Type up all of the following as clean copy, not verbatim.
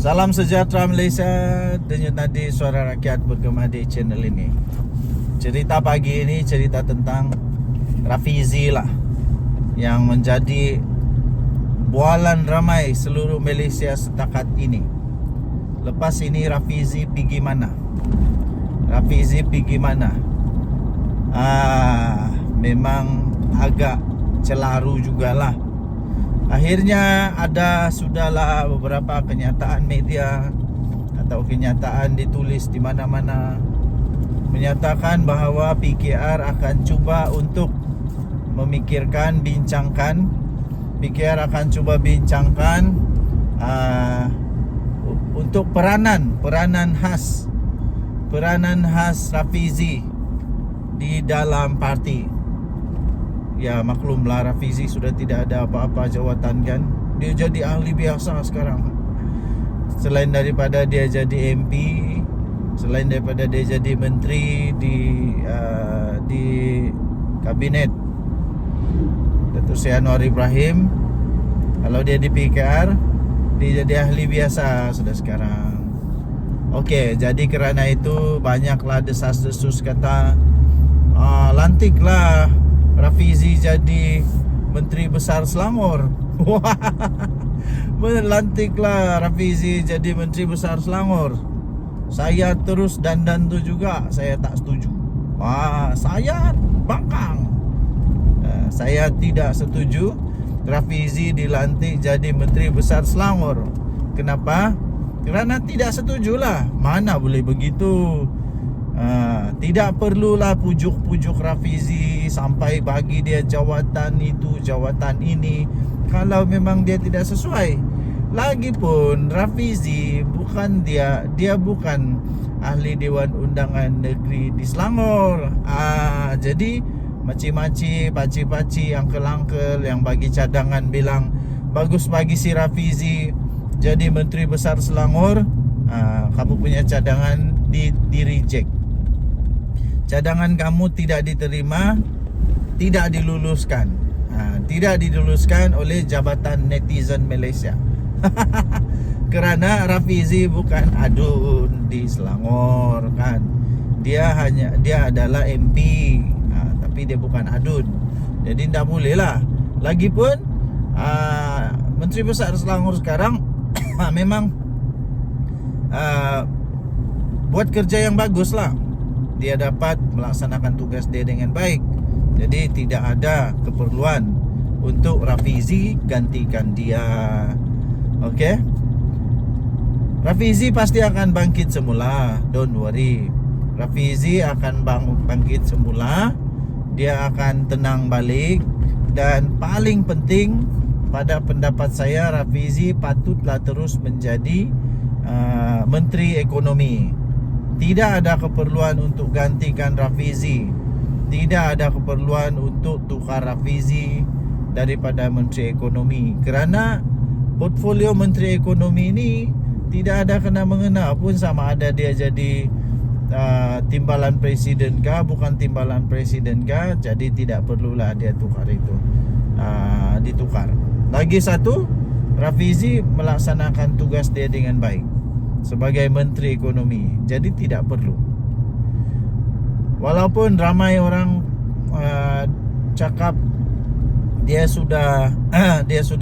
Salam sejahtera Malaysia. Denyut nadi suara rakyat bergema di channel ini. Cerita pagi ini cerita tentang Rafizi lah, yang menjadi bualan ramai seluruh Malaysia setakat ini. Lepas ini Rafizi pergi mana? Rafizi pergi mana? Memang agak celaru jugalah. Akhirnya sudahlah beberapa kenyataan media atau kenyataan ditulis di mana-mana menyatakan bahawa PKR akan cuba untuk memikirkan, bincangkan. PKR akan cuba bincangkan untuk peranan khas Rafizi di dalam parti. Ya maklumlah, Rafizi sudah tidak ada apa-apa jawatan kan. Dia jadi ahli biasa sekarang. Selain daripada dia jadi MP, selain daripada dia jadi menteri di kabinet Datuk Seri Anwar Ibrahim, kalau dia di PKR, dia jadi ahli biasa sudah sekarang. Okey, jadi kerana itu banyaklah desas-desus kata lantiklah Rafizi jadi Menteri Besar Selangor. Melantiklah Rafizi jadi Menteri Besar Selangor. Saya terus dandan tu juga, saya tak setuju. Saya bangkang. Saya tidak setuju Rafizi dilantik jadi Menteri Besar Selangor. Kenapa? Kerana tidak setujulah. Mana boleh begitu. Tidak perlulah pujuk-pujuk Rafizi sampai bagi dia jawatan itu, jawatan ini, kalau memang dia tidak sesuai. Lagipun Rafizi bukan dia bukan ahli Dewan Undangan Negeri di Selangor. Jadi maci-maci, paci-paci, angkel-angkel yang bagi cadangan bilang bagus bagi si Rafizi jadi Menteri Besar Selangor. Kamu punya cadangan di reject. Cadangan kamu tidak diterima, tidak diluluskan. Tidak diluluskan oleh Jabatan Netizen Malaysia. Kerana Rafizi bukan adun di Selangor kan. Dia adalah MP, tapi dia bukan adun. Jadi tidak boleh lah. Lagipun Menteri Besar Selangor sekarang memang buat kerja yang bagus lah. Dia dapat melaksanakan tugas dia dengan baik. Jadi tidak ada keperluan untuk Rafizi gantikan dia. Okey. Rafizi pasti akan bangkit semula. Don't worry. Rafizi akan bangkit semula. Dia akan tenang balik. Dan paling penting pada pendapat saya, Rafizi patutlah terus menjadi Menteri Ekonomi. Tidak ada keperluan untuk gantikan Rafizi. Tidak ada keperluan untuk tukar Rafizi daripada Menteri Ekonomi. Kerana portfolio Menteri Ekonomi ini tidak ada kena-mengena pun sama ada dia jadi timbalan presiden kah, bukan timbalan presiden kah. Jadi tidak perlulah dia tukar itu, ditukar. Lagi satu, Rafizi melaksanakan tugas dia dengan baik sebagai Menteri Ekonomi. Jadi tidak perlu. Walaupun ramai orang cakap dia sudah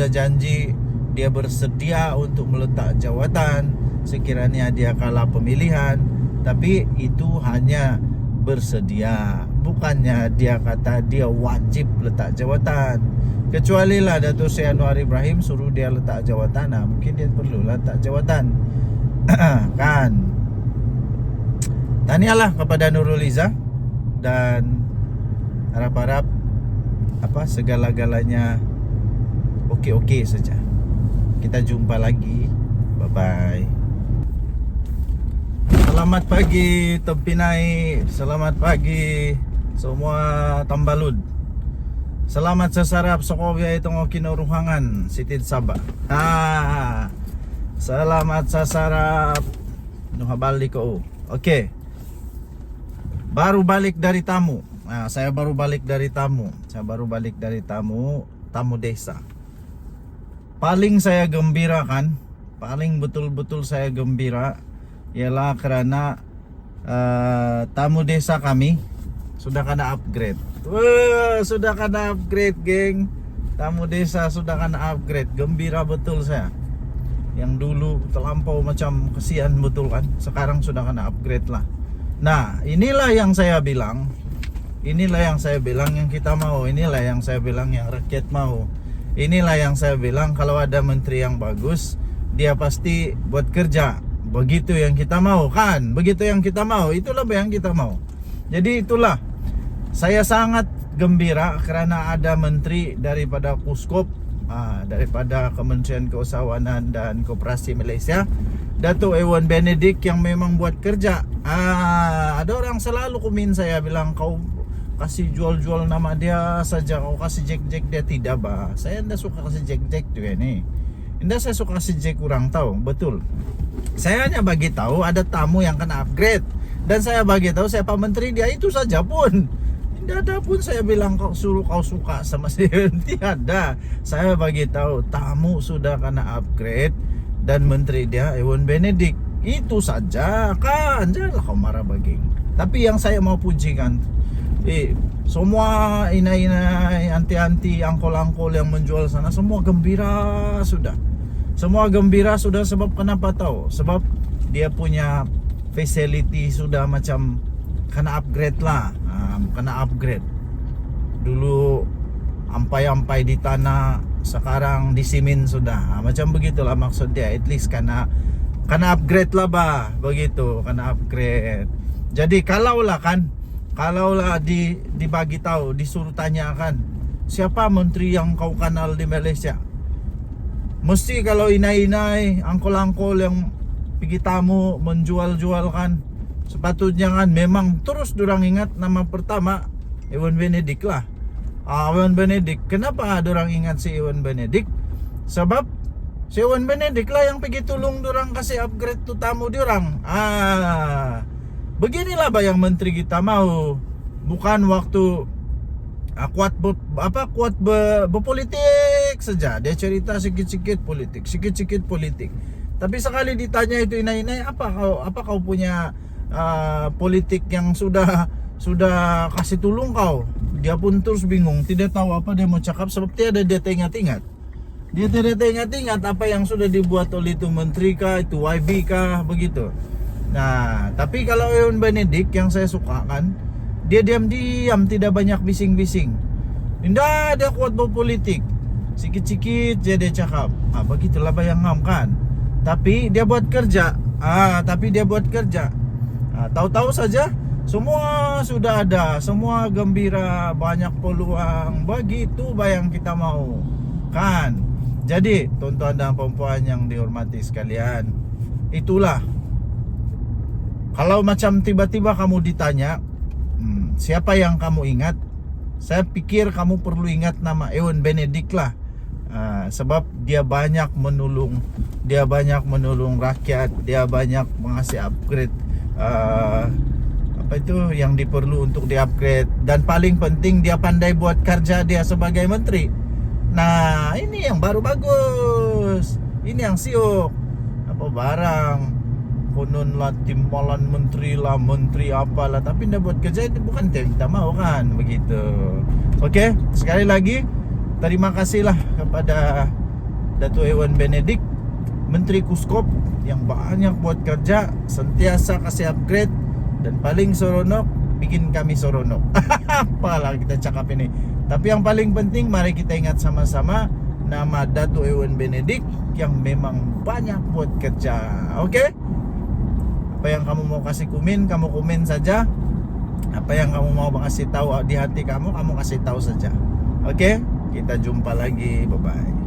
janji, dia bersedia untuk meletak jawatan sekiranya dia kalah pemilihan, tapi itu hanya bersedia, bukannya dia kata dia wajib letak jawatan. Kecuali lah Datuk Seri Anwar Ibrahim suruh dia letak jawatan, mungkin dia perlu letak jawatan. Kan. Tahniahlah kepada Nurul Izzah, dan harap-harap segala-galanya okey-okey saja. Kita jumpa lagi. Bye-bye. Selamat pagi Tempinai. Selamat pagi semua Tambalud. Selamat sesarap Sokovia itong kinuruhangan Sitin Sabah. Selamat sasarap. Nuhabali ko. Okey. Baru balik dari tamu. Saya baru balik dari tamu. Tamu desa. Paling saya gembira kan, paling betul-betul saya gembira ialah karena tamu desa kami sudah kena upgrade. Wah, sudah kena upgrade, geng. Tamu desa sudah kena upgrade. Gembira betul saya. Yang dulu terlampau macam kesian betul kan. Sekarang sudah kena upgrade lah. Nah, inilah yang saya bilang. Inilah yang saya bilang yang kita mau. Inilah yang saya bilang yang rakyat mau. Inilah yang saya bilang kalau ada menteri yang bagus, dia pasti buat kerja. Begitu yang kita mau kan. Begitu yang kita mau. Itulah yang kita mau. Jadi itulah. Saya sangat gembira karena ada menteri daripada Kuskop, daripada Kementerian Keusahawanan dan Koperasi Malaysia, Datuk Ewan Benedict, yang memang buat kerja. Ada orang selalu komen saya bilang, kau kasih jual-jual nama dia saja, kau kasih jack-jack dia. Tidak bah, saya tidak suka kasih jack-jack juga ini. Tidak, saya suka kasih jack kurang tahu. Betul, saya hanya bagi tahu ada tamu yang kena upgrade, dan saya bagi tahu siapa menteri dia, itu saja pun. Tidak ada pun saya bilang kau suruh kau suka sama saya. Tiada. Saya bagi tahu tamu sudah kena upgrade dan menteri dia Ewan Benedict. Itu saja kan. Janganlah kau marah baging. Tapi yang saya mau pujikan, semua inai-inai, anti-anti, angkol-angkol yang menjual sana semua gembira sudah. Semua gembira sudah. Sebab kenapa tahu? Sebab dia punya facility sudah macam kena upgrade lah. Kena upgrade. Dulu ampai-ampai di tanah, sekarang di simen sudah. Macam begitulah maksud dia. At least kena upgrade lah bah. Begitu, kena upgrade. Jadi kalaulah dibagi tahu, disuruh tanyakan siapa menteri yang kau kenal di Malaysia, mesti kalau inai-inai, angkol-angkol yang pergi tamu menjual-jual kan, sepatutnya kan memang terus dorang ingat nama pertama Ewan Benedict lah. Ewan Benedict. Kenapa dorang ingat si Ewan Benedict? Sebab si Ewan Benedict lah yang pergi tolong dorang kasih upgrade tu tamu dorang. Beginilah yang menteri kita mau. Bukan waktu kuat berpolitik saja. Dia cerita sikit-sikit politik. Tapi sekali ditanya itu inai-inai, apa kau punya politik yang sudah kasih tolong kau? Dia pun terus bingung, tidak tahu apa dia mau cakap, sebab dia teringat-ingat. Dia tidak teringat-ingat apa yang sudah dibuat oleh itu menteri kah, itu YB kah, begitu. Nah, tapi kalau Ewan Benedict yang saya suka kan, dia diam-diam, tidak banyak bising-bising. Tidak ada kuat berpolitik. Sikit-sikit je dia cakap. Begitulah yang ngam kan. Tapi dia buat kerja. Tahu-tahu saja semua sudah ada, semua gembira, banyak peluang. Begitu yang kita mau kan. Jadi tuan-tuan dan puan yang dihormati sekalian, itulah. Kalau macam tiba-tiba kamu ditanya siapa yang kamu ingat, saya pikir kamu perlu ingat nama Ewan Benedict lah. Sebab dia banyak menolong rakyat, dia banyak mengasih upgrade yang diperlu untuk di-upgrade, dan paling penting dia pandai buat kerja dia sebagai menteri. Nah, ini yang baru bagus. Ini yang siok. Apa barang konon lah timbalan menteri lah, menteri apalah, tapi dia buat kerja itu bukan kita mau kan, begitu. Oke, sekali lagi terima kasihlah kepada Datuk Ewan Benedict, Menteri Kuskop, yang banyak buat kerja, sentiasa kasih upgrade, dan paling seronok bikin kami seronok. Apalah kita cakap ini. Tapi yang paling penting, mari kita ingat sama-sama nama Datuk Ewan Benedict yang memang banyak buat kerja. Oke? Apa yang kamu mau kasih komen, kamu komen saja. Apa yang kamu mau kasih tahu di hati kamu kasih tahu saja. Oke? Kita jumpa lagi. Bye-bye.